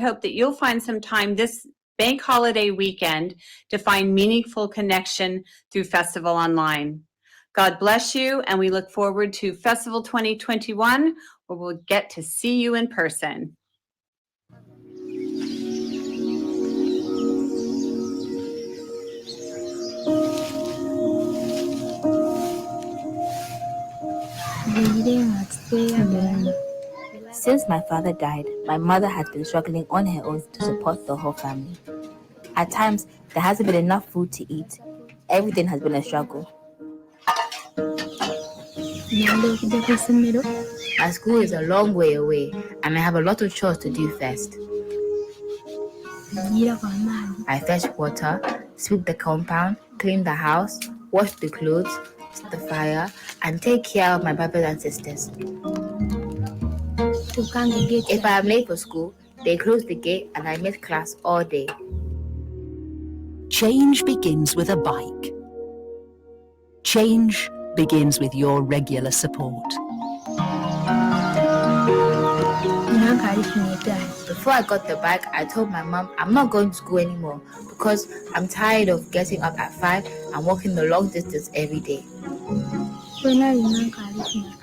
hope that you'll find some time this bank holiday weekend to find meaningful connection through Festival Online. God bless you, and we look forward to Festival 2021, where we'll get to see you in person. Since my father died, my mother has been struggling on her own to support the whole family. At times, there hasn't been enough food to eat. Everything has been a struggle. My school is a long way away, and I have a lot of chores to do first. I fetch water, sweep the compound, clean the house, wash the clothes, start the fire, and take care of my brothers and sisters. If I am late for school, they close the gate and I miss class all day. Change begins with a bike. Change begins with your regular support. Before I got the bike, I told my mom I'm not going to school anymore because I'm tired of getting up at 5 and walking the long distance every day.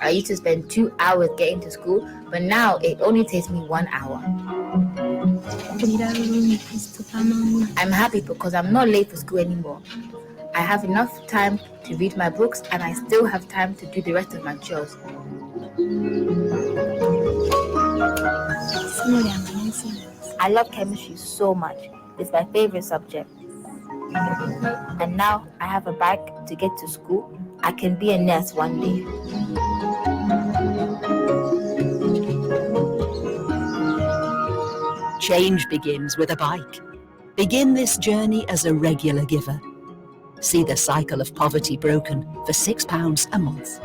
I used to spend 2 hours getting to school, but now it only takes me 1 hour. I'm happy because I'm not late for school anymore. I have enough time to read my books and I still have time to do the rest of my chores. I love chemistry so much. It's my favorite subject. And now I have a bike to get to school. I can be a nurse one day. Change begins with a bike. Begin this journey as a regular giver. See the cycle of poverty broken for £6 a month.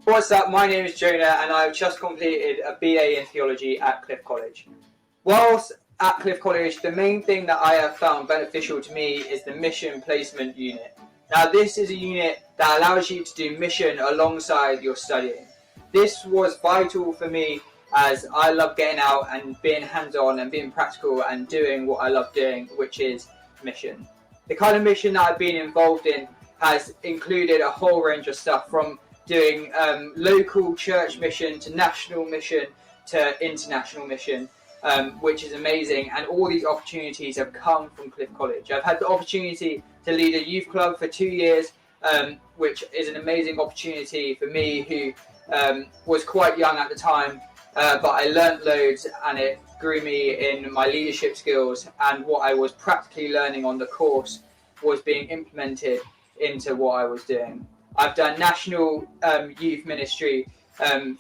What's up? My name is Jonah and I've just completed a BA in Theology at Cliff College. Whilst at Cliff College, the main thing that I have found beneficial to me is the Mission Placement Unit. Now this is a unit that allows you to do mission alongside your studying. This was vital for me as I love getting out and being hands-on and being practical and doing what I love doing, which is mission. The kind of mission that I've been involved in has included a whole range of stuff, from doing local church mission to national mission to international mission, which is amazing, and all these opportunities have come from Cliff College. I've had the opportunity to lead a youth club for 2 years, which is an amazing opportunity for me who was quite young at the time, but I learnt loads and it grew me in my leadership skills, and what I was practically learning on the course was being implemented into what I was doing. I've done national youth ministry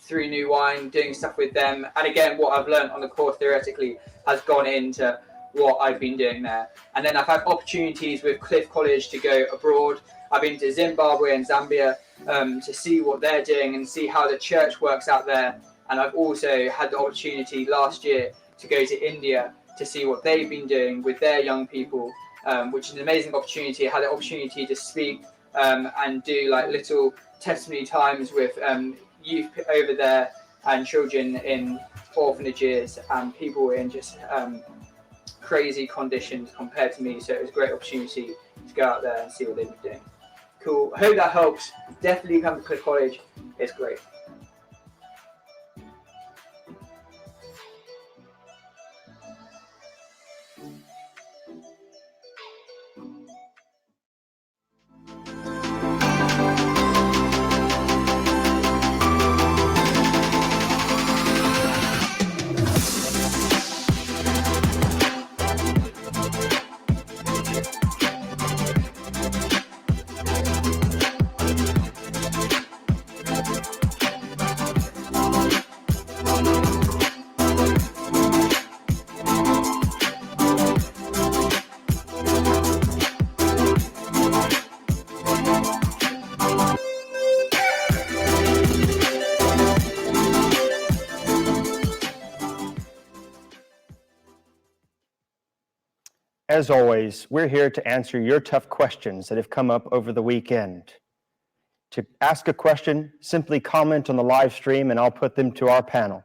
through New Wine, doing stuff with them. And again, what I've learned on the course theoretically has gone into what I've been doing there. And then I've had opportunities with Cliff College to go abroad. I've been to Zimbabwe and Zambia to see what they're doing and see how the church works out there. And I've also had the opportunity last year to go to India to see what they've been doing with their young people, which is an amazing opportunity. I had the opportunity to speak and do like little testimony times with youth over there and children in orphanages and people in just crazy conditions compared to me. So it was a great opportunity to go out there and see what they've been doing. Cool. I hope that helps. Definitely come to Cliff College. It's great. As always, we're here to answer your tough questions that have come up over the weekend. To ask a question, simply comment on the live stream and I'll put them to our panel.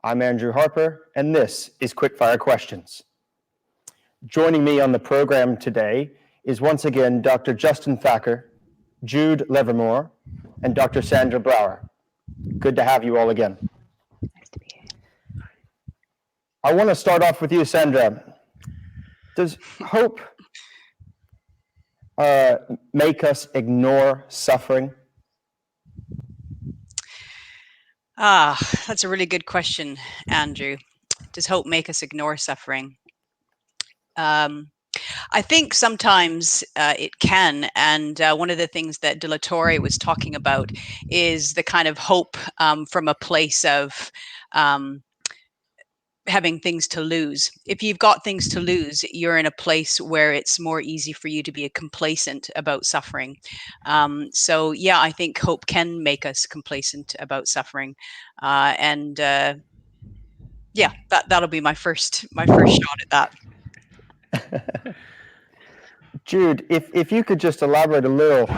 I'm Andrew Harper, and this is Quickfire Questions. Joining me on the program today is once again Dr. Justin Thacker, Jude Levermore, and Dr. Sandra Brower. Good to have you all again. Nice to be here. I want to start off with you, Sandra. Does hope make us ignore suffering? That's a really good question, Andrew. Does hope make us ignore suffering? I think sometimes it can, and one of the things that De La Torre was talking about is the kind of hope from a place of having things to lose. If you've got things to lose, you're in a place where it's more easy for you to be complacent about suffering. So yeah, I think hope can make us complacent about suffering. Yeah, that'll be my first shot at that. Jude, if you could just elaborate a little.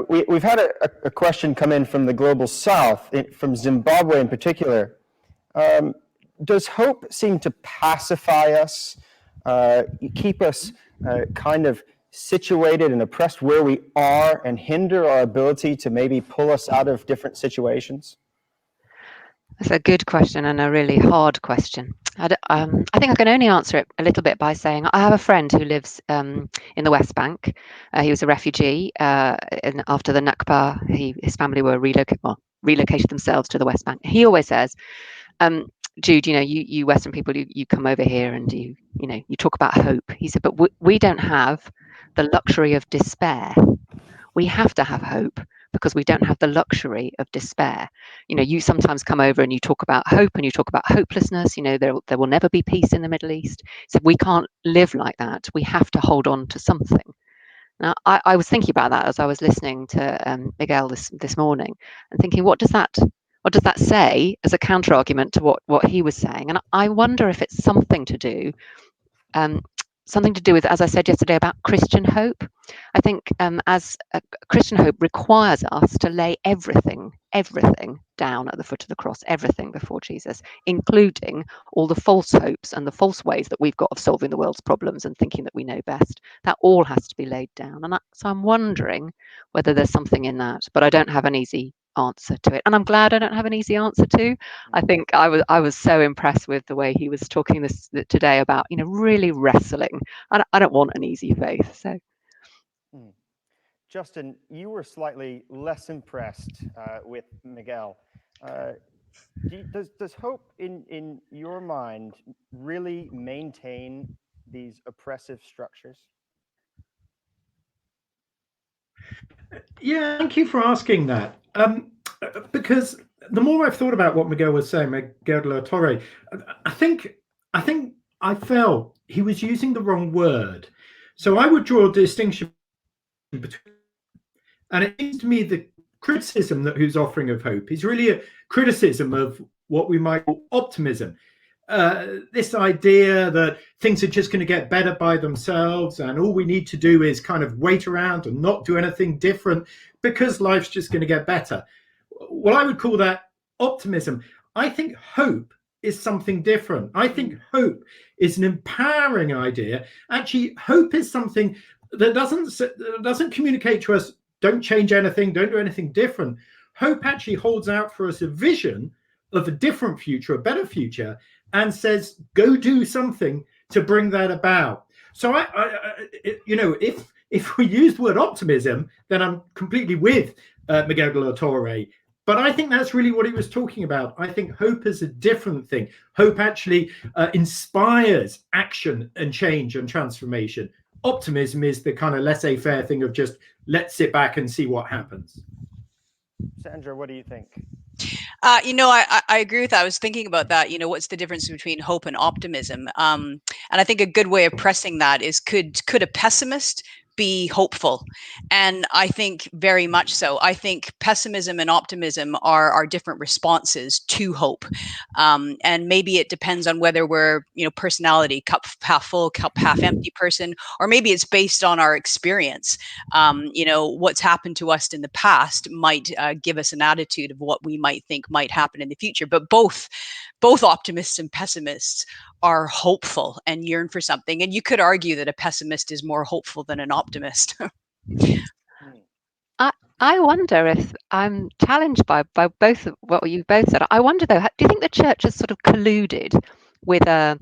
We've had a question come in from the Global South, from Zimbabwe in particular. Does hope seem to pacify us, keep us kind of situated and oppressed where we are, and hinder our ability to maybe pull us out of different situations? That's a good question and a really hard question. I think I can only answer it a little bit by saying I have a friend who lives in the West Bank. He was a refugee, and after the Nakba, his family were relocated themselves to the West Bank. He always says, Jude, you Western people, you come over here and you talk about hope. He said, but we don't have the luxury of despair. We have to have hope because we don't have the luxury of despair. You sometimes come over and you talk about hope and you talk about hopelessness. There will never be peace in the Middle East. So we can't live like that. We have to hold on to something. Now, I was thinking about that as I was listening to Miguel this morning and thinking, what does that say as a counter argument to what he was saying? And I wonder if it's something to do with, as I said yesterday, about Christian hope. I think as Christian hope requires us to lay everything down at the foot of the cross, everything before Jesus, including all the false hopes and the false ways that we've got of solving the world's problems and thinking that we know best. That all has to be laid down. And so I'm wondering whether there's something in that, but I don't have an easy answer to it, and I'm glad I don't have an easy answer to. I think I was so impressed with the way he was talking today about really wrestling. I don't want an easy faith. So Justin, you were slightly less impressed with Miguel. Does hope in your mind really maintain these oppressive structures? Yeah, thank you for asking that. Because the more I've thought about what Miguel was saying, Miguel de la Torre, I think I felt he was using the wrong word. So I would draw a distinction between, and it seems to me the criticism that he's offering of hope is really a criticism of what we might call optimism. This idea that things are just going to get better by themselves and all we need to do is kind of wait around and not do anything different because life's just going to get better. Well, I would call that optimism. I think hope is something different. I think hope is an empowering idea. Actually, hope is something that doesn't communicate to us, don't change anything, don't do anything different. Hope actually holds out for us a vision of a different future, a better future, and says, go do something to bring that about. So if we use the word optimism, then I'm completely with Miguel de la Torre. But I think that's really what he was talking about. I think hope is a different thing. Hope actually inspires action and change and transformation. Optimism is the kind of laissez-faire thing of just let's sit back and see what happens. Sandra, what do you think? I agree with that. I was thinking about that. What's the difference between hope and optimism? And I think a good way of pressing that is could a pessimist be hopeful. And I think very much so. I think pessimism and optimism are different responses to hope. And maybe it depends on whether we're, personality, cup half full, cup half empty person, or maybe it's based on our experience. What's happened to us in the past might give us an attitude of what we might think might happen in the future. But both optimists and pessimists are hopeful and yearn for something. And you could argue that a pessimist is more hopeful than an optimist. I wonder if I'm challenged by both of what you both said. I wonder though, do you think the church has sort of colluded with a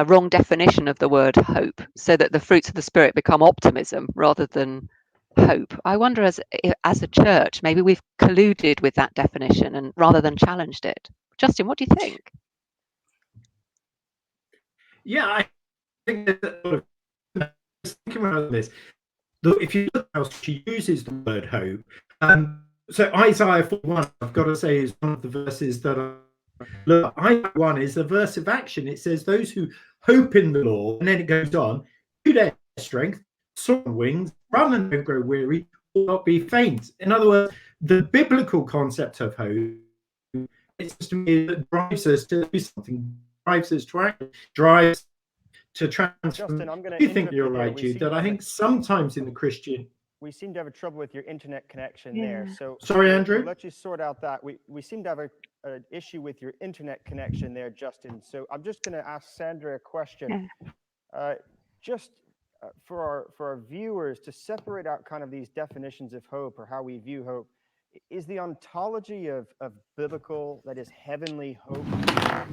wrong definition of the word hope, so that the fruits of the Spirit become optimism rather than hope? I wonder as a church, maybe we've colluded with that definition and rather than challenged it. Justin, what do you think? Yeah, I think that thinking about this. If you look how she uses the word hope, so Isaiah 41, I've got to say, is one of the verses that look. Isaiah 1 is a verse of action. It says, "Those who hope in the Lord," and then it goes on, "do their strength, soar on wings, run and don't grow weary, or not be faint." In other words, the biblical concept of hope, it's to me that drives us to do something, drives us to act, drives to transform. Justin, I'm going to. You think you're right, Jude? That I think sometimes in the Christian, we seem to have a trouble with your internet connection there. So sorry, Andrew. We'll let you sort out that. We seem to have an issue with your internet connection there, Justin. So I'm just going to ask Sandra a question. For our viewers, to separate out kind of these definitions of hope or how we view hope. Is the ontology of biblical, that is heavenly hope,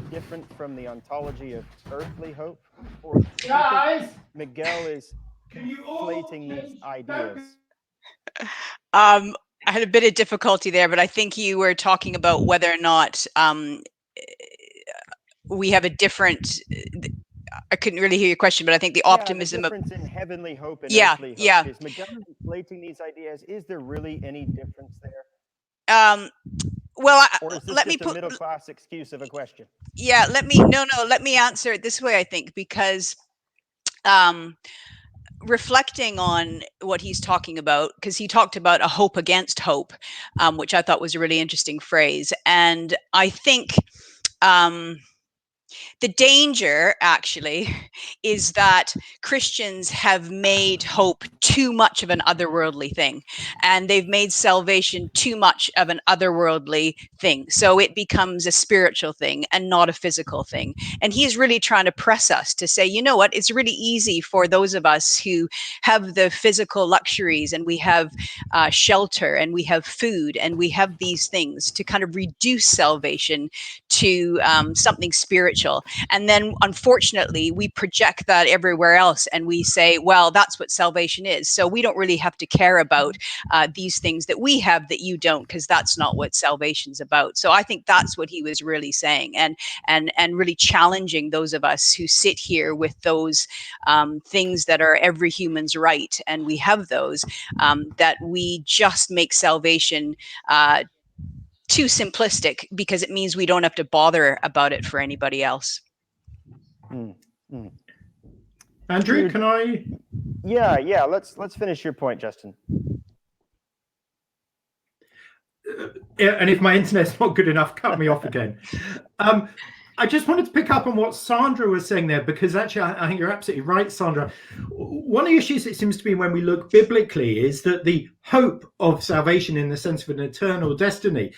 different from the ontology of earthly hope? Or guys, Miguel is conflating these ideas? I had a bit of difficulty there, but I think you were talking about whether or not we have a different. I couldn't really hear your question, but I think the optimism the difference in heavenly hope and earthly hope. Yeah. Is Miguel conflating these ideas? Is there really any difference there? Well, or is this let just me put a middle class excuse of a question? Yeah, let me answer it this way. I think because reflecting on what he's talking about, because he talked about a hope against hope, which I thought was a really interesting phrase, and I think the danger actually is that Christians have made hope too much of an otherworldly thing, and they've made salvation too much of an otherworldly thing. So it becomes a spiritual thing and not a physical thing. And he's really trying to press us to say, you know what, it's really easy for those of us who have the physical luxuries and we have shelter and we have food and we have these things to kind of reduce salvation to something spiritual. And then unfortunately we project that everywhere else and we say, well, that's what salvation is, so we don't really have to care about these things that we have that you don't, because that's not what salvation's about. So I think that's what he was really saying, and really challenging those of us who sit here with those things that are every human's right, and we have those, that we just make salvation too simplistic, because it means we don't have to bother about it for anybody else. Andrew, can I? Yeah. Let's finish your point, Justin. And if my internet's not good enough, cut me off again. I just wanted to pick up on what Sandra was saying there, because actually I think you're absolutely right, Sandra. One of the issues, it seems to be, when we look biblically, is that the hope of salvation in the sense of an eternal destiny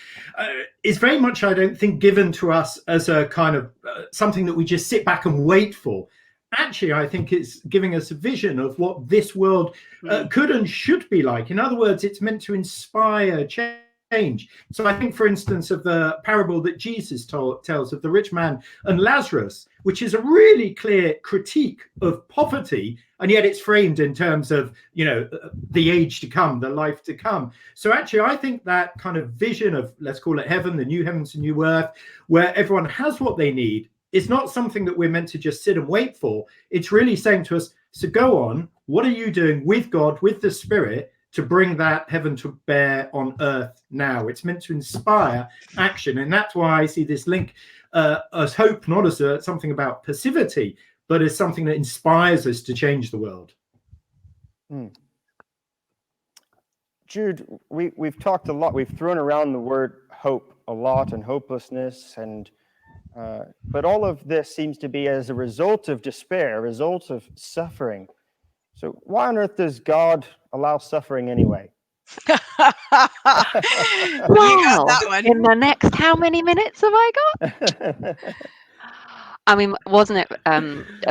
is very much, I don't think, given to us as a kind of something that we just sit back and wait for. Actually, I think it's giving us a vision of what this world could and should be like. In other words, it's meant to inspire change. So I think, for instance, of the parable that Jesus tells of the rich man and Lazarus, which is a really clear critique of poverty, and yet it's framed in terms of, the age to come, the life to come. So actually, I think that kind of vision of, let's call it heaven, the new heavens and new earth, where everyone has what they need, is not something that we're meant to just sit and wait for. It's really saying to us, so go on, what are you doing with God, with the Spirit, to bring that heaven to bear on earth now? It's meant to inspire action. And that's why I see this link as hope, not as something about passivity, but as something that inspires us to change the world. Jude, we've talked a lot. We've thrown around the word hope a lot, and hopelessness, and but all of this seems to be as a result of despair, a result of suffering. So why on earth does God allow suffering anyway? You got Well, that one. in the next how many minutes have I got? I mean, wasn't it? I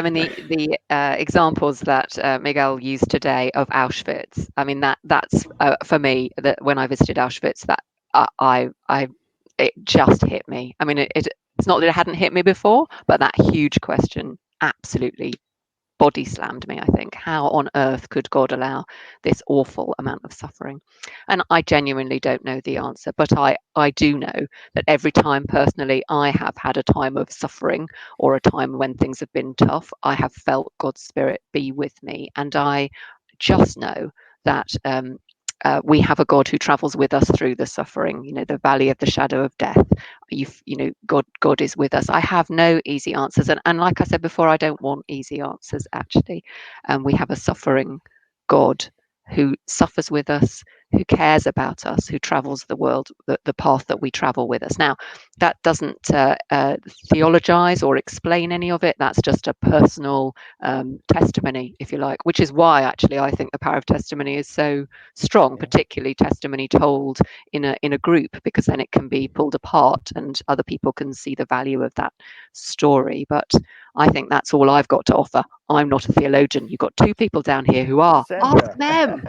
mean, the examples that Miguel used today of Auschwitz. I mean, that's for me, that when I visited Auschwitz, that it just hit me. I mean, it's not that it hadn't hit me before, but that huge question absolutely body slammed me. I think, how on earth could God allow this awful amount of suffering? And I genuinely don't know the answer, but I do know that every time personally I have had a time of suffering or a time when things have been tough, I have felt God's Spirit be with me, and I just know that we have a God who travels with us through the suffering, the valley of the shadow of death. God is with us. I have no easy answers. And like I said before, I don't want easy answers, actually. We have a suffering God who suffers with us, who cares about us, who travels the world, the path that we travel with us. Now, that doesn't theologize or explain any of it. That's just a personal testimony, if you like, which is why actually I think the power of testimony is so strong, particularly testimony told in a group, because then it can be pulled apart and other people can see the value of that story. But I think that's all I've got to offer. I'm not a theologian. You've got two people down here who are. Sandra. Ask them.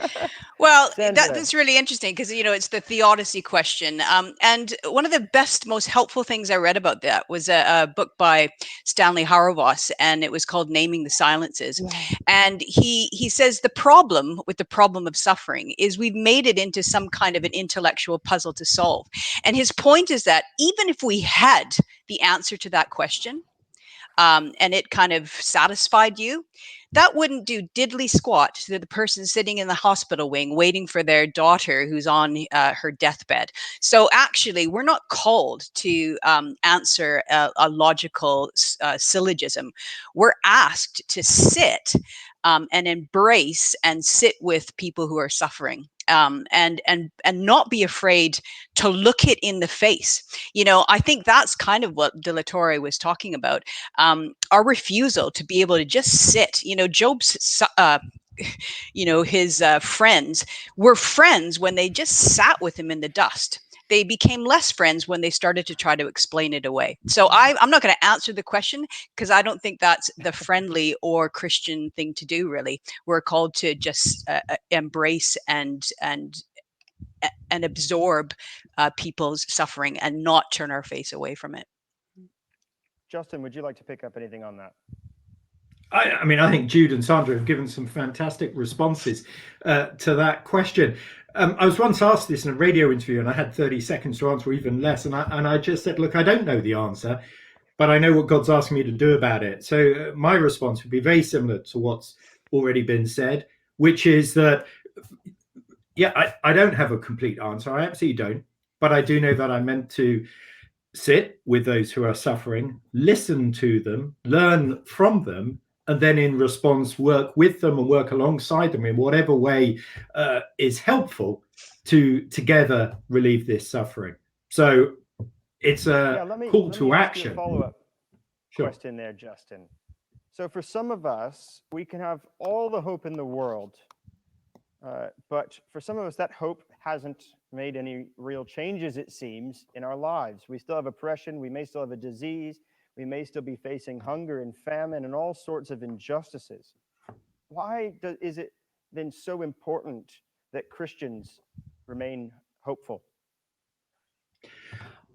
Well, Sandra. that's really interesting because, it's the theodicy question. And one of the best, most helpful things I read about that was a book by Stanley Hauerwas, and it was called Naming the Silences. And he says the problem with the problem of suffering is we've made it into some kind of an intellectual puzzle to solve. And his point is that even if we had the answer to that question, and it kind of satisfied you, that wouldn't do diddly squat to the person sitting in the hospital wing waiting for their daughter who's on her deathbed. So actually, we're not called to answer a logical syllogism. We're asked to sit and embrace and sit with people who are suffering. And not be afraid to look it in the face. I think that's kind of what De La Torre was talking about. Our refusal to be able to just sit. Job's his friends were friends when they just sat with him in the dust. They became less friends when they started to try to explain it away. So I'm not going to answer the question because I don't think that's the friendly or Christian thing to do, really. We're called to just embrace and absorb people's suffering and not turn our face away from it. Justin, would you like to pick up anything on that? I mean, I think Jude and Sandra have given some fantastic responses to that question. I was once asked this in a radio interview, and I had 30 seconds to answer, even less. And I just said, look, I don't know the answer, but I know what God's asking me to do about it. So my response would be very similar to what's already been said, which is that, I don't have a complete answer. I absolutely don't. But I do know that I'm meant to sit with those who are suffering, listen to them, learn from them, and then in response work with them and work alongside them in whatever way is helpful to together relieve this suffering. So it's a call to action. A follow-up question there, Justin. So for some of us, we can have all the hope in the world, but for some of us, that hope hasn't made any real changes, it seems, in our lives. We still have oppression. We may still have a disease. We may still be facing hunger and famine and all sorts of injustices. Why is it then so important that Christians remain hopeful?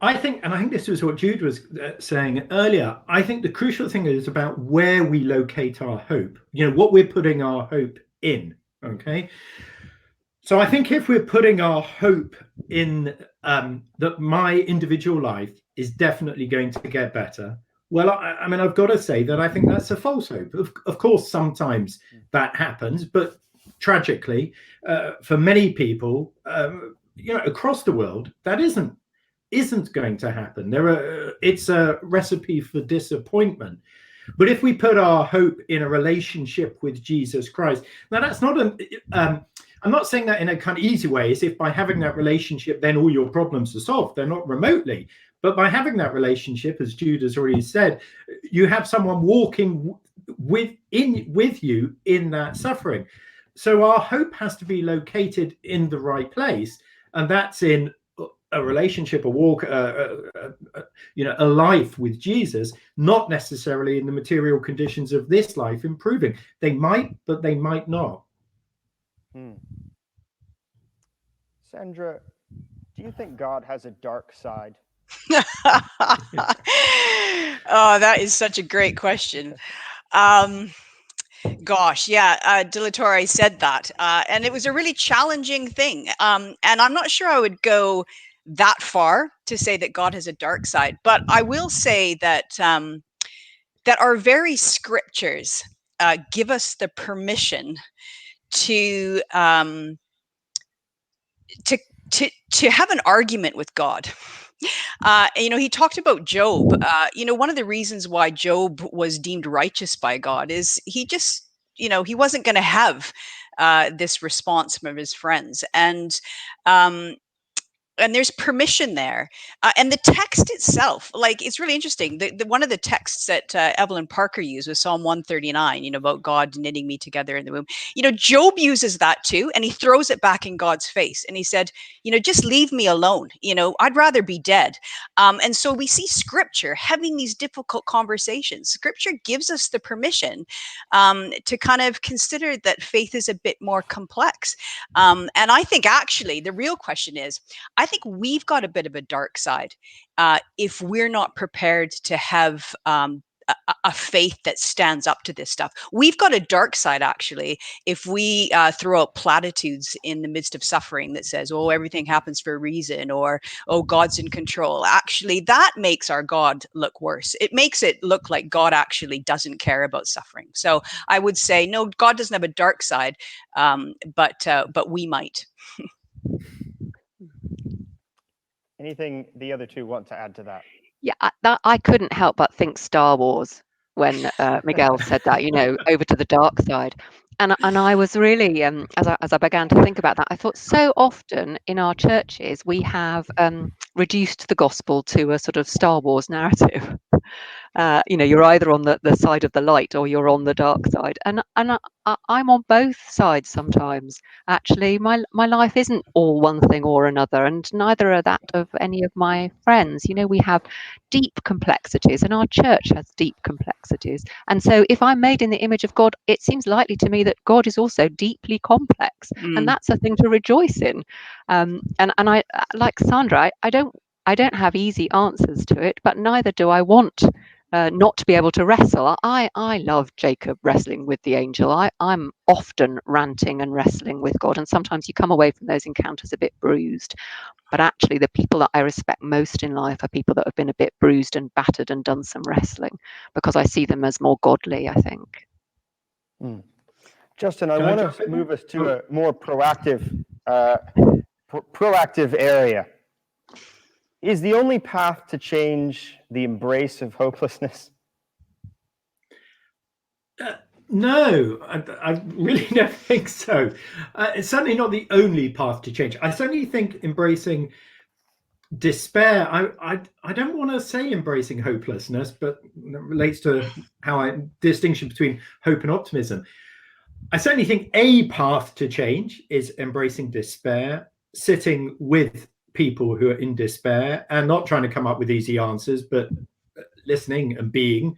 I think this was what Jude was saying earlier. I think the crucial thing is about where we locate our hope, what we're putting our hope in. Okay. So I think if we're putting our hope in that my individual life is definitely going to get better, well, I mean, I've got to say that I think that's a false hope. Of course, sometimes that happens, but tragically, for many people, across the world, that isn't going to happen. It's a recipe for disappointment. But if we put our hope in a relationship with Jesus Christ, now that's not I'm not saying that in a kind of easy way, as if by having that relationship, then all your problems are solved. They're not remotely. But by having that relationship, as Jude has already said, you have someone walking with you in that suffering. So our hope has to be located in the right place, and that's in a relationship, a walk, a life with Jesus, not necessarily in the material conditions of this life improving. They might, but they might not. Sandra, do you think God has a dark side? Oh, that is such a great question. Gosh, yeah, De La Torre said that, and it was a really challenging thing. And I'm not sure I would go that far to say that God has a dark side, but I will say that that our very scriptures give us the permission to to have an argument with God. He talked about Job. One of the reasons why Job was deemed righteous by God is he just, he wasn't going to have this response from his friends. And there's permission there, and the text itself, like, it's really interesting. The one of the texts that Evelyn Parker used was Psalm 139, about God knitting me together in the womb. Job uses that too, and he throws it back in God's face, and he said, just leave me alone. I'd rather be dead. And so we see Scripture having these difficult conversations. Scripture gives us the permission to kind of consider that faith is a bit more complex. And I think actually the real question is, I think we've got a bit of a dark side if we're not prepared to have a faith that stands up to this stuff. We've got a dark side, actually, if we throw out platitudes in the midst of suffering that says, oh, everything happens for a reason, or, oh, God's in control. Actually, that makes our God look worse. It makes it look like God actually doesn't care about suffering. So I would say, no, God doesn't have a dark side, but we might. Anything the other two want to add to that? Yeah, I couldn't help but think Star Wars when Miguel said that, over to the dark side. And I was really, as I began to think about that, I thought so often in our churches we have reduced the gospel to a sort of Star Wars narrative. You're either on the side of the light or you're on the dark side, and I'm on both sides sometimes. Actually, my life isn't all one thing or another, and neither are that of any of my friends. We have deep complexities, and our church has deep complexities. And so if I'm made in the image of God, it seems likely to me that God is also deeply complex, and that's a thing to rejoice in. And I, like Sandra, I don't have easy answers to it, but neither do I want not to be able to wrestle. I love Jacob wrestling with the angel. I'm often ranting and wrestling with God, and sometimes you come away from those encounters a bit bruised. But actually, the people that I respect most in life are people that have been a bit bruised and battered and done some wrestling, because I see them as more godly, I think. Justin, I want to move us to a more proactive area. Is the only path to change the embrace of hopelessness? No, I really don't think so. It's certainly not the only path to change. I certainly think embracing despair, I don't want to say embracing hopelessness, but it relates to distinction between hope and optimism. I certainly think a path to change is embracing despair, sitting with people who are in despair and not trying to come up with easy answers, but listening and being.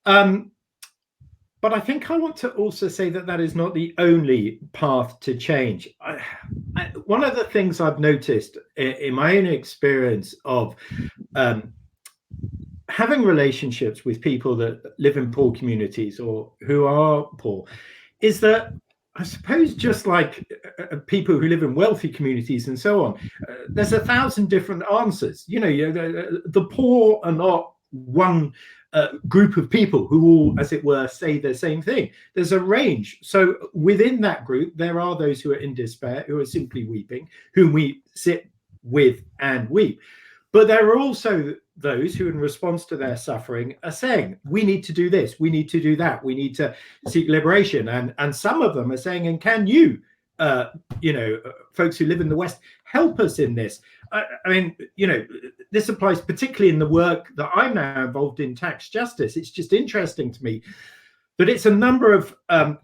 But I think I want to also say that is not the only path to change. One of the things I've noticed in my own experience of having relationships with people that live in poor communities or who are poor is that, I suppose, just like people who live in wealthy communities and so on, there's 1,000 different answers. The poor are not one group of people who all, as it were, say the same thing. There's a range. So within that group, there are those who are in despair, who are simply weeping, whom we sit with and weep. But there are also those who, in response to their suffering, are saying, we need to do this, we need to do that, we need to seek liberation. And some of them are saying, and can you, folks who live in the West, help us in this? I mean, this applies particularly in the work that I'm now involved in, tax justice. It's just interesting to me that it's a number of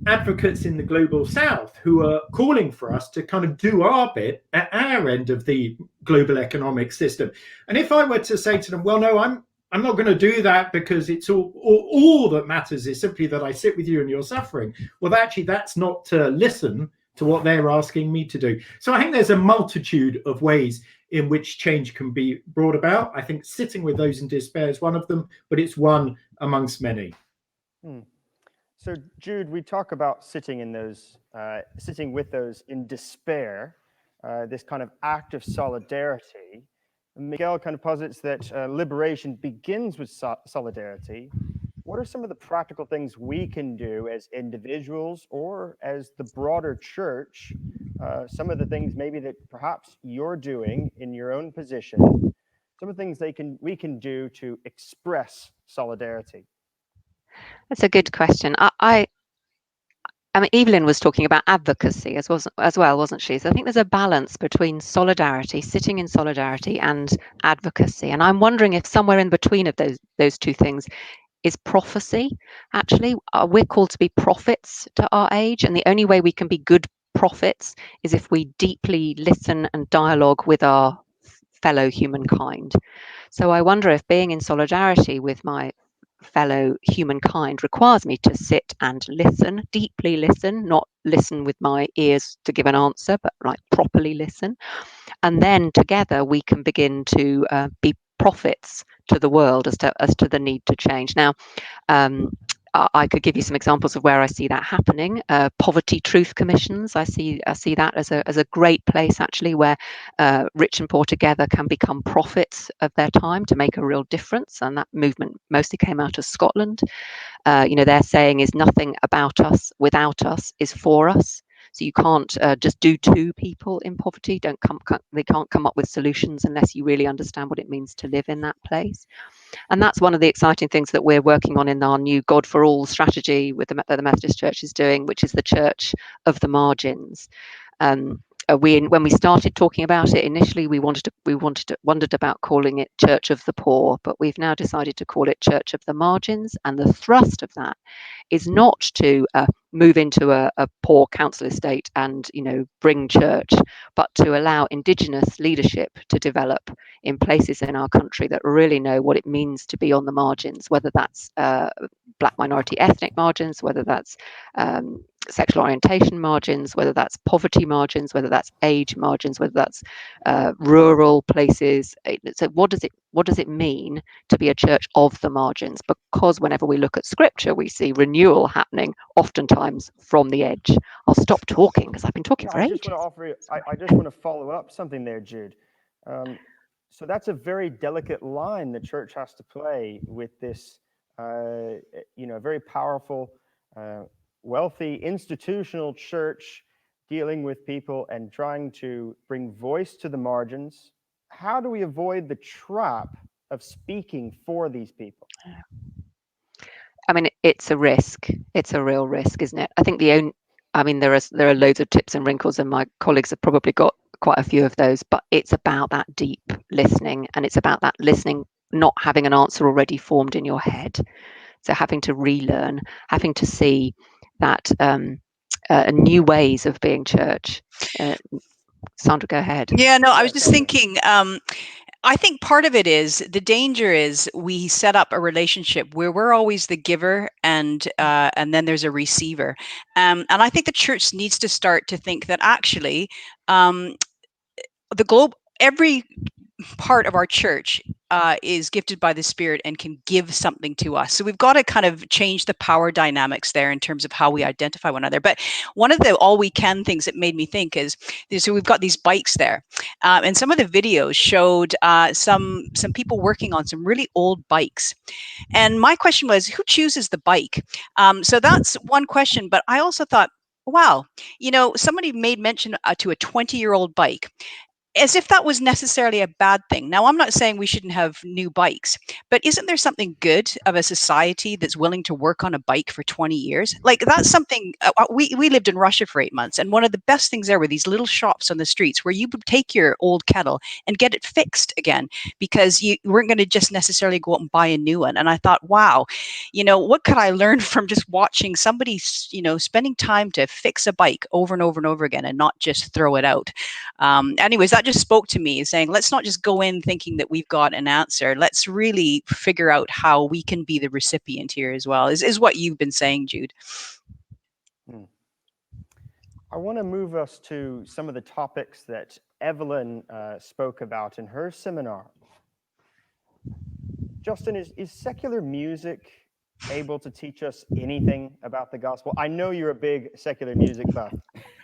advocates in the global South who are calling for us to kind of do our bit at our end of the global economic system. And if I were to say to them, well, no, I'm not going to do that because it's all that matters is simply that I sit with you in your suffering. Well, actually, that's not to listen to what they're asking me to do. So I think there's a multitude of ways in which change can be brought about. I think sitting with those in despair is one of them, but it's one amongst many. So, Jude, we talk about sitting with those in despair, this kind of act of solidarity. Miguel kind of posits that liberation begins with solidarity. What are some of the practical things we can do as individuals or as the broader church? Some of the things maybe that perhaps you're doing in your own position, some of the things we can do to express solidarity. That's a good question. I mean, Evelyn was talking about advocacy as well, wasn't she? So I think there's a balance between solidarity, sitting in solidarity, and advocacy. And I'm wondering if somewhere in between of those two things is prophecy. Actually, we're called to be prophets to our age, and the only way we can be good prophets is if we deeply listen and dialogue with our fellow humankind. So I wonder if being in solidarity with my fellow humankind requires me to sit and listen, deeply listen, not listen with my ears to give an answer, but like properly listen. And then together we can begin to be prophets to the world as to the need to change. Now, I could give you some examples of where I see that happening. Poverty truth commissions, I see that as a great place actually where rich and poor together can become prophets of their time to make a real difference. And that movement mostly came out of Scotland. Their saying is nothing about us without us is for us. So you can't just do two people in poverty. They can't come up with solutions unless you really understand what it means to live in that place. And that's one of the exciting things that we're working on in our new God for All strategy with the Methodist Church is doing, which is the Church of the Margins. When we started talking about it initially, we wondered about calling it Church of the Poor, but we've now decided to call it Church of the Margins. And the thrust of that is not to move into a poor council estate and bring church, but to allow Indigenous leadership to develop in places in our country that really know what it means to be on the margins, whether that's Black minority ethnic margins, whether that's sexual orientation margins, whether that's poverty margins, whether that's age margins, whether that's rural places. So what does it mean to be a church of the margins? Because whenever we look at scripture, we see renewal happening oftentimes from the edge. I'll stop talking because I've been talking for ages. I just want to follow up something there, Jude. So that's a very delicate line the church has to play with this, very powerful, wealthy institutional church dealing with people and trying to bring voice to the margins. How do we avoid the trap of speaking for these people? I mean, it's a risk. It's a real risk, isn't it? I think there are loads of tips and wrinkles, and my colleagues have probably got quite a few of those, but it's about that deep listening, and it's about that listening, not having an answer already formed in your head. So having to relearn, having to see that new ways of being church. Sandra, go ahead. Yeah, no, I was just thinking, I think part of it is the danger is we set up a relationship where we're always the giver and then there's a receiver. And I think the church needs to start to think that actually every part of our church is gifted by the Spirit and can give something to us. So we've got to kind of change the power dynamics there in terms of how we identify one another. But one of the all we can things that made me think is, so we've got these bikes there, and some of the videos showed some people working on some really old bikes. And my question was, who chooses the bike? So that's one question. But I also thought, wow, somebody made mention to a 20-year-old bike. as if that was necessarily a bad thing. Now, I'm not saying we shouldn't have new bikes, but isn't there something good of a society that's willing to work on a bike for 20 years? Like that's something, we lived in Russia for 8 months. And one of the best things there were these little shops on the streets where you would take your old kettle and get it fixed again, because you weren't going to just necessarily go out and buy a new one. And I thought, wow, what could I learn from just watching somebody, spending time to fix a bike over and over and over again and not just throw it out. Anyways, that just spoke to me, saying, let's not just go in thinking that we've got an answer. Let's really figure out how we can be the recipient here as well, is what you've been saying, Jude. I want to move us to some of the topics that Evelyn spoke about in her seminar. Justin, is secular music able to teach us anything about the gospel? I know you're a big secular music buff.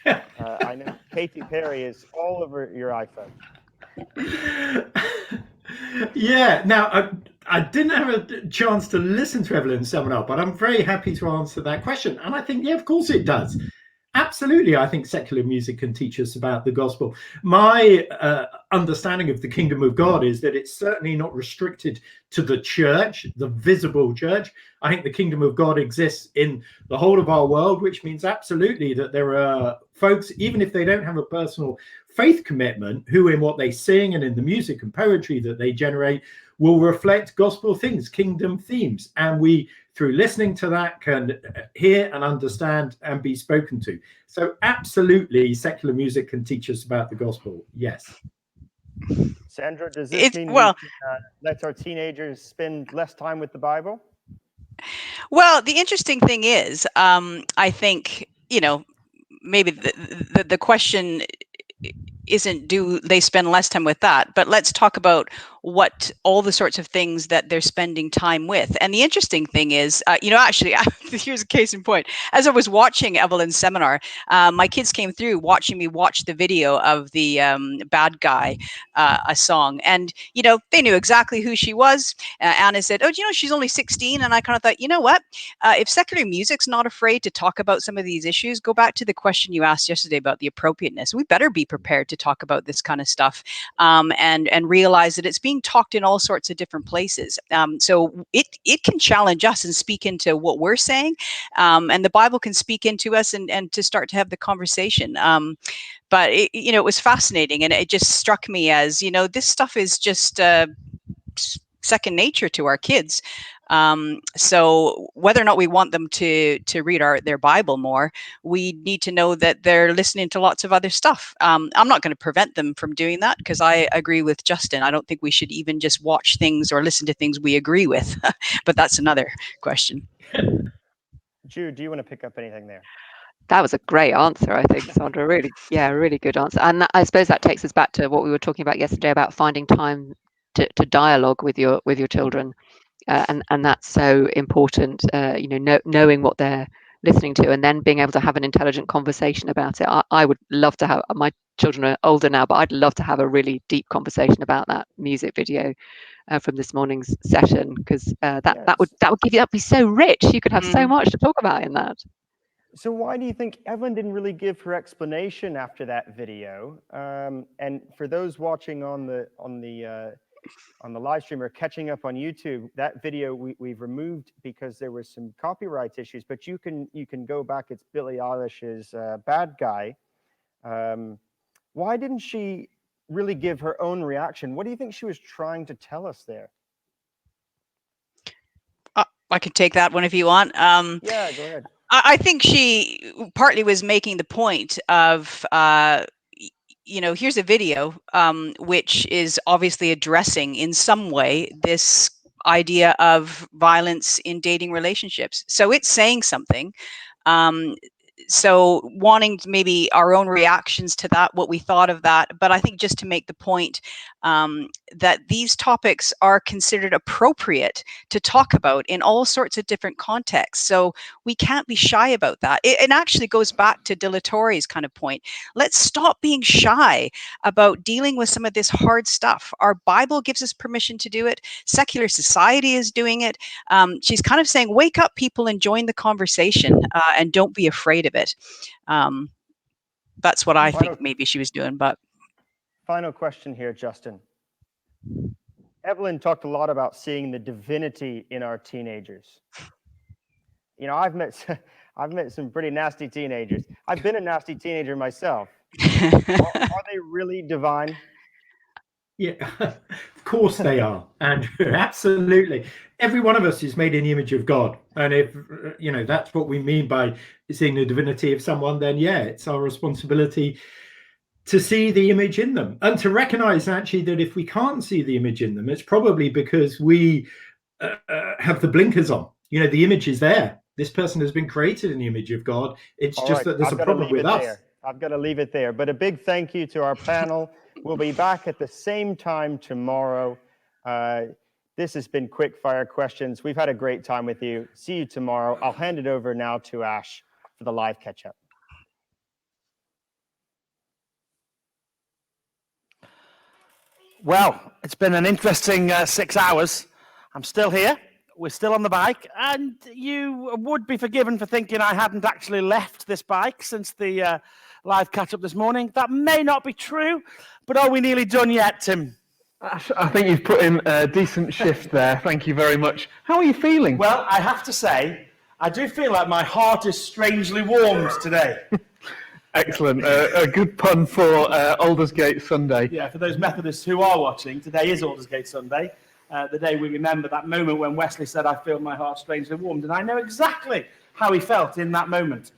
I know Katy Perry is all over your iPhone. Yeah, now I didn't have a chance to listen to Evelyn's seminar, but I'm very happy to answer that question. And I think, yeah, of course it does. Absolutely, I think secular music can teach us about the gospel. My understanding of the kingdom of God is that it's certainly not restricted to the church, the visible church. I think the kingdom of God exists in the whole of our world, which means absolutely that there are folks, even if they don't have a personal faith commitment, who in what they sing and in the music and poetry that they generate will reflect gospel things, kingdom themes. And we, through listening to that, can hear and understand and be spoken to. So absolutely, secular music can teach us about the gospel. Yes. Sandra, does this mean we can let our teenagers spend less time with the Bible? Well, the interesting thing is, I think, maybe the question isn't do they spend less time with that, but let's talk about what all the sorts of things that they're spending time with. And the interesting thing is, actually, here's a case in point. As I was watching Evelyn's seminar, my kids came through watching me watch the video of the Bad Guy, a song. And, they knew exactly who she was. Anna said, oh, she's only 16. And I kind of thought, you know what? If secular music's not afraid to talk about some of these issues, go back to the question you asked yesterday about the appropriateness. We better be prepared to talk about this kind of stuff, and realize that it's being talked in all sorts of different places. So it can challenge us and speak into what we're saying, and the Bible can speak into us and to start to have the conversation. But it was fascinating, and it just struck me as, this stuff is just second nature to our kids. So whether or not we want them to read their Bible more, we need to know that they're listening to lots of other stuff. I'm not going to prevent them from doing that, because I agree with Justin. I don't think we should even just watch things or listen to things we agree with, but that's another question. Jude, do you want to pick up anything there? That was a great answer, I think, Sandra. Really good answer. And I suppose that takes us back to what we were talking about yesterday about finding time to dialogue with your children. And that's so important, knowing what they're listening to and then being able to have an intelligent conversation about it. I would love to have, my children are older now, but I'd love to have a really deep conversation about that music video from this morning's session, because that would be so rich. You could have so much to talk about in that. So why do you think Evelyn didn't really give her explanation after that video? And for those watching on the live stream or catching up on YouTube, that video we've removed because there were some copyright issues. But you can go back. It's Billie Eilish's "Bad Guy." Why didn't she really give her own reaction? What do you think she was trying to tell us there? I could take that one if you want. Yeah, go ahead. I think she partly was making the point of, here's a video which is obviously addressing in some way this idea of violence in dating relationships. So it's saying something. So wanting maybe our own reactions to that, what we thought of that. But I think just to make the point that these topics are considered appropriate to talk about in all sorts of different contexts. So we can't be shy about that. It actually goes back to De La Torre's kind of point. Let's stop being shy about dealing with some of this hard stuff. Our Bible gives us permission to do it. Secular society is doing it. She's kind of saying, wake up, people, and join the conversation, and don't be afraid of it. That's what I think maybe she was doing. But Final question here, Justin. Evelyn talked a lot about seeing the divinity in our teenagers. You know, I've met some pretty nasty teenagers. I've been a nasty teenager myself. Are they really divine? Yeah, of course they are, Andrew. Absolutely. Every one of us is made in the image of God. And if, that's what we mean by seeing the divinity of someone, then yeah, it's our responsibility to see the image in them and to recognize actually that if we can't see the image in them, it's probably because we have the blinkers on. The image is there. This person has been created in the image of God. It's All just right, that there's a problem with us. I've got to leave it there. But a big thank you to our panel. We'll be back at the same time tomorrow. This has been Quick Fire Questions. We've had a great time with you. See you tomorrow. I'll hand it over now to Ash for the live catch-up. Well, it's been an interesting 6 hours. I'm still here. We're still on the bike, and you would be forgiven for thinking I hadn't actually left this bike since the live catch-up this morning. That may not be true, but are we nearly done yet, Tim? I think you've put in a decent shift there. Thank you very much. How are you feeling? Well, I have to say, I do feel like my heart is strangely warmed today. Excellent. A good pun for Aldersgate Sunday. Yeah, for those Methodists who are watching, today is Aldersgate Sunday. The day we remember that moment when Wesley said, "I feel my heart strangely warmed," and I know exactly how he felt in that moment.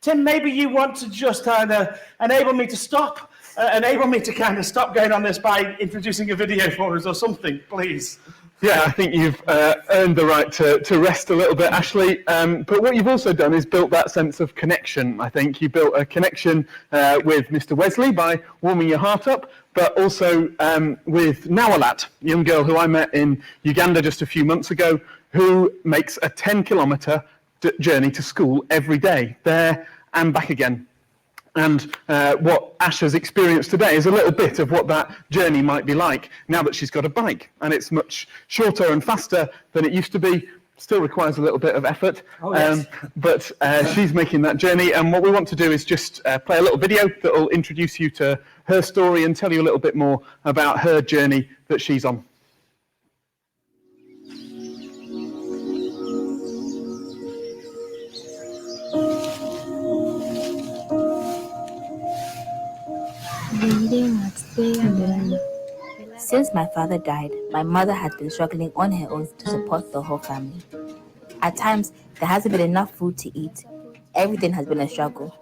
Tim, maybe you want to just kind of enable me to stop going on this by introducing a video for us or something, please. Yeah, I think you've earned the right to rest a little bit, Ashley. But what you've also done is built that sense of connection. I think you built a connection with Mr. Wesley by warming your heart up, but also with Nawalat, a young girl who I met in Uganda just a few months ago, who makes a 10-kilometre journey to school every day, there and back again. And what Ash has experienced today is a little bit of what that journey might be like now that she's got a bike. And it's much shorter and faster than it used to be. Still requires a little bit of effort. Oh, yes. But she's making that journey. And what we want to do is just play a little video that will introduce you to her story and tell you a little bit more about her journey that she's on. Since my father died, my mother has been struggling on her own to support the whole family. At times, there hasn't been enough food to eat. Everything has been a struggle.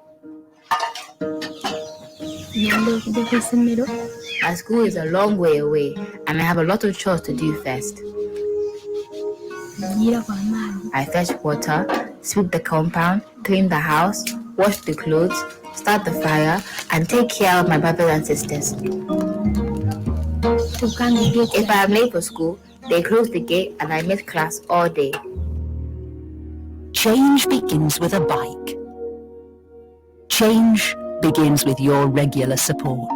My school is a long way away, and I have a lot of chores to do first. I fetch water, sweep the compound, clean the house, wash the clothes, start the fire, and take care of my brothers and sisters. If I am late for school, they close the gate and I miss class all day. Change begins with a bike. Change begins with your regular support.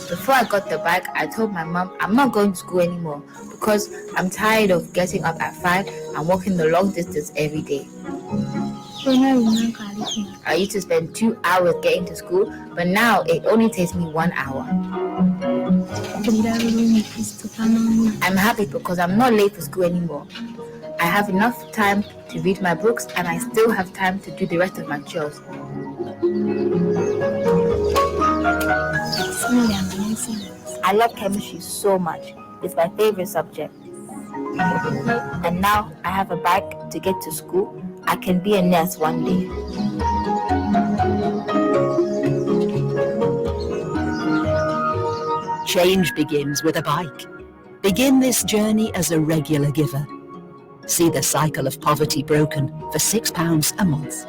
Before I got the bike, I told my mom I'm not going to school anymore because I'm tired of getting up at 5 and walking the long distance every day. I used to spend 2 hours getting to school, but now it only takes me 1 hour. I'm happy because I'm not late for school anymore. I have enough time to read my books and I still have time to do the rest of my chores. I love chemistry so much. It's my favorite subject. And now I have a bike to get to school. I can be a nurse one day. Change begins with a bike. Begin this journey as a regular giver. See the cycle of poverty broken for £6 a month.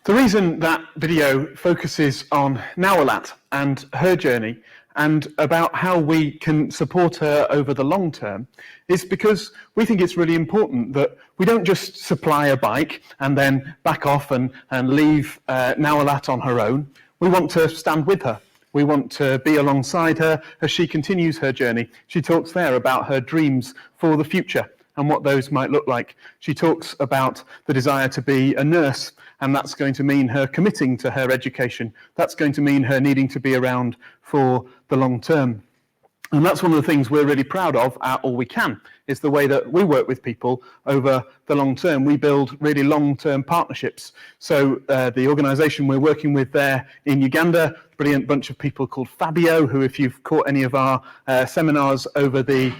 The reason that video focuses on Nawalat and her journey and about how we can support her over the long term is because we think it's really important that we don't just supply a bike and then back off and leave Nawalat on her own. We want to stand with her We want to be alongside her as she continues her journey. She talks there about her dreams for the future and what those might look like. She talks about the desire to be a nurse, and that's going to mean her committing to her education. That's going to mean her needing to be around for the long term. And that's one of the things we're really proud of at All We Can, is the way that we work with people over the long term. We build really long-term partnerships. So the organisation we're working with there in Uganda, brilliant bunch of people called Fabio, who, if you've caught any of our seminars over the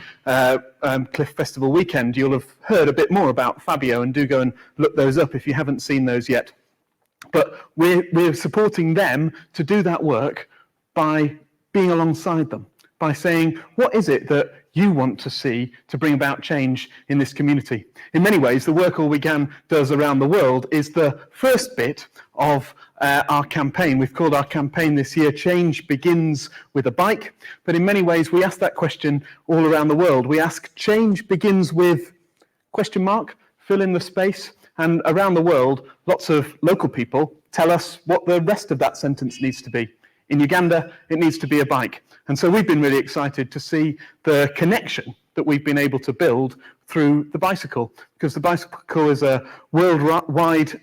Cliff Festival weekend, you'll have heard a bit more about Fabio, and do go and look those up if you haven't seen those yet. But we're supporting them to do that work by being alongside them, by saying, what is it that you want to see to bring about change in this community? In many ways, the work All We Can does around the world is the first bit of our campaign. We've called our campaign this year, Change Begins with a Bike. But in many ways, we ask that question all around the world. We ask, change begins with ? Fill in the space. And around the world, lots of local people tell us what the rest of that sentence needs to be. In Uganda, it needs to be a bike. And so we've been really excited to see the connection that we've been able to build through the bicycle, because the bicycle is a worldwide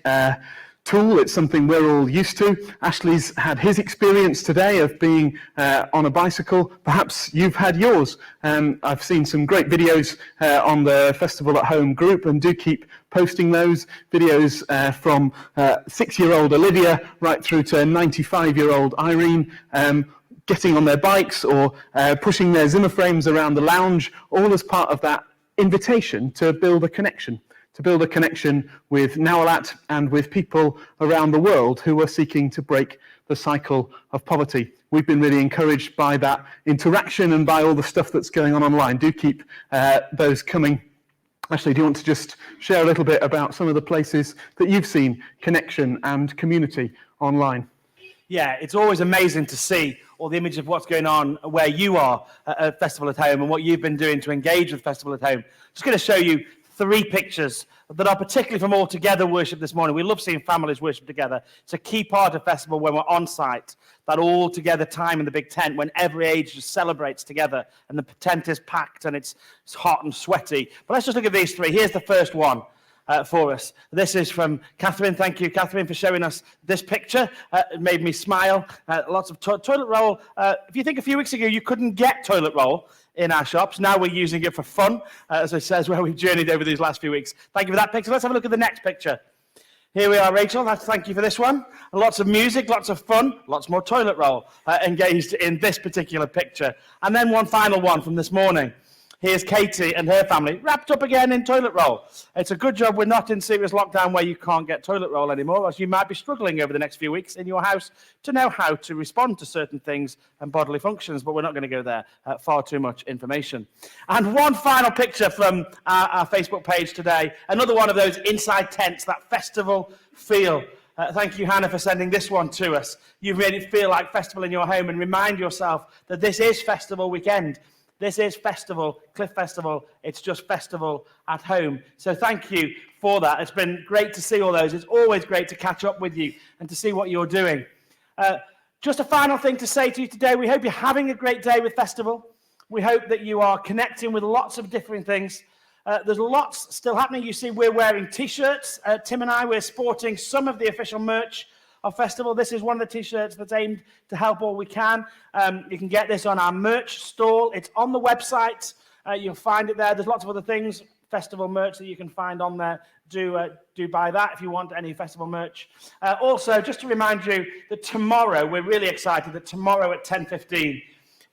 tool. It's something we're all used to. Ashley's had his experience today of being on a bicycle. Perhaps you've had yours. I've seen some great videos on the Festival at Home group, and do keep posting those videos from 6-year-old Olivia right through to 95-year-old Irene, getting on their bikes or pushing their Zimmer frames around the lounge, all as part of that invitation to build a connection. To build a connection with Nawalat and with people around the world who are seeking to break the cycle of poverty. We've been really encouraged by that interaction and by all the stuff that's going on online. Do keep those coming. Ashley, do you want to just share a little bit about some of the places that you've seen connection and community online? Yeah, it's always amazing to see all the images of what's going on where you are at Festival at Home and what you've been doing to engage with Festival at Home. Just going to show you 3 pictures that are particularly from All Together worship this morning. We love seeing families worship together. It's a key part of festival when we're on site, that all together time in the big tent when every age just celebrates together and the tent is packed and it's hot and sweaty. But let's just look at these 3. Here's the first one for us. This is from Catherine. Thank you, Catherine, for showing us this picture. It made me smile. Lots of toilet roll. If you think a few weeks ago you couldn't get toilet roll in our shops, now we're using it for fun, as it says, where we've journeyed over these last few weeks. Thank you for that picture. Let's have a look at the next picture. Here we are, Rachel. Thank you for this one. Lots of music, lots of fun, lots more toilet roll engaged in this particular picture. And then one final one from this morning. Here's Katie and her family, wrapped up again in toilet roll. It's a good job we're not in serious lockdown where you can't get toilet roll anymore, as you might be struggling over the next few weeks in your house to know how to respond to certain things and bodily functions, but we're not going to go there. Far too much information. And one final picture from our Facebook page today, another one of those inside tents, that festival feel. Thank you, Hannah, for sending this one to us. You've made it feel like festival in your home, and remind yourself that this is festival weekend. This is Festival, Cliff Festival. It's just Festival at Home. So thank you for that. It's been great to see all those. It's always great to catch up with you and to see what you're doing. Just a final thing to say to you today. We hope you're having a great day with Festival. We hope that you are connecting with lots of different things. There's lots still happening. You see, we're wearing T-shirts. Tim and I, we're sporting some of the official merch of Festival. This is one of the T-shirts that's aimed to help all we can. You can get this on our merch stall. It's on the website. You'll find it there. There's lots of other things, Festival merch, that you can find on there. Do buy that if you want any Festival merch. Also, just to remind you that tomorrow, we're really excited that tomorrow at 10:15,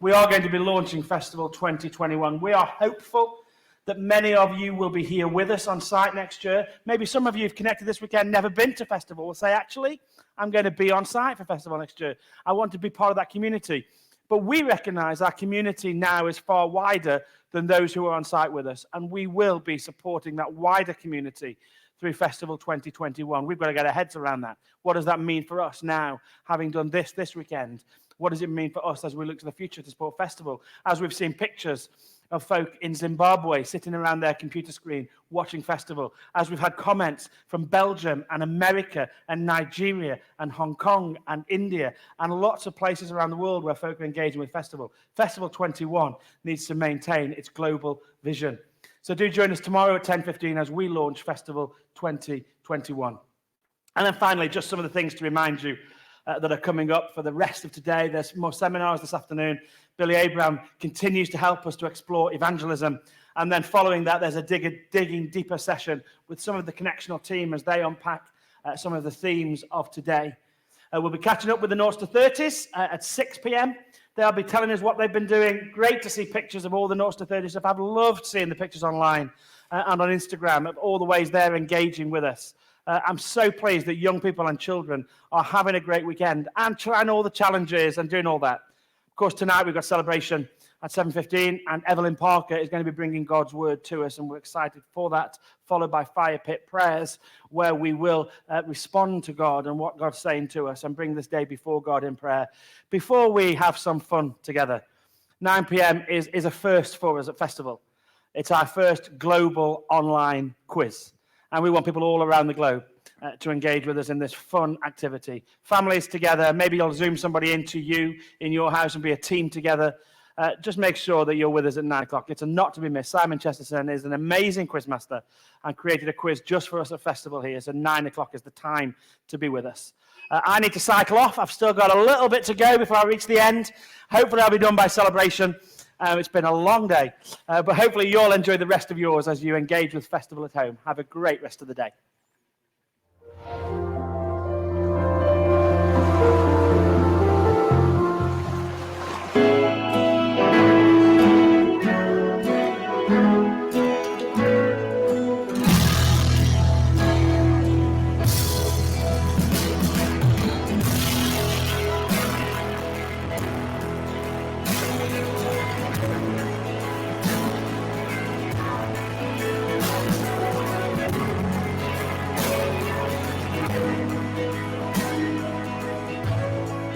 we are going to be launching Festival 2021. We are hopeful that many of you will be here with us on site next year. Maybe some of you have connected this weekend, never been to Festival, will say, actually, I'm going to be on site for Festival next year. I want to be part of that community. But we recognise our community now is far wider than those who are on site with us, and we will be supporting that wider community through Festival 2021. We've got to get our heads around that. What does that mean for us now, having done this weekend? What does it mean for us as we look to the future to support Festival? As we've seen pictures of folk in Zimbabwe sitting around their computer screen watching Festival, as we've had comments from Belgium and America and Nigeria and Hong Kong and India and lots of places around the world where folk are engaging with Festival. Festival 21 needs to maintain its global vision. So do join us tomorrow at 10:15 as we launch Festival 2021. And then finally, just some of the things to remind you that are coming up for the rest of today. There's more seminars this afternoon. Billy Abraham continues to help us to explore evangelism. And then following that, there's a digging deeper session with some of the connectional team as they unpack some of the themes of today. We'll be catching up with the 0 to 30s at 6 p.m. They'll be telling us what they've been doing. Great to see pictures of all the 0 to 30 stuff. I've loved seeing the pictures online and on Instagram of all the ways they're engaging with us. I'm so pleased that young people and children are having a great weekend and trying all the challenges and doing all that. Of course, tonight we've got celebration at 7:15, and Evelyn Parker is going to be bringing God's word to us, and we're excited for that, followed by fire pit prayers, where we will respond to God and what God's saying to us and bring this day before God in prayer before we have some fun together. 9 p.m. is a first for us at Festival. It's our first global online quiz, and we want people all around the globe to engage with us in this fun activity. Families together, maybe you'll Zoom somebody into you in your house and be a team together. Just make sure that you're with us at 9 o'clock. It's a not to be missed. Simon Chesterton is an amazing quizmaster and created a quiz just for us at Festival here. So 9 o'clock is the time to be with us. I need to cycle off. I've still got a little bit to go before I reach the end. Hopefully I'll be done by celebration. It's been a long day, but hopefully you'll enjoy the rest of yours as you engage with Festival at home. Have a great rest of the day.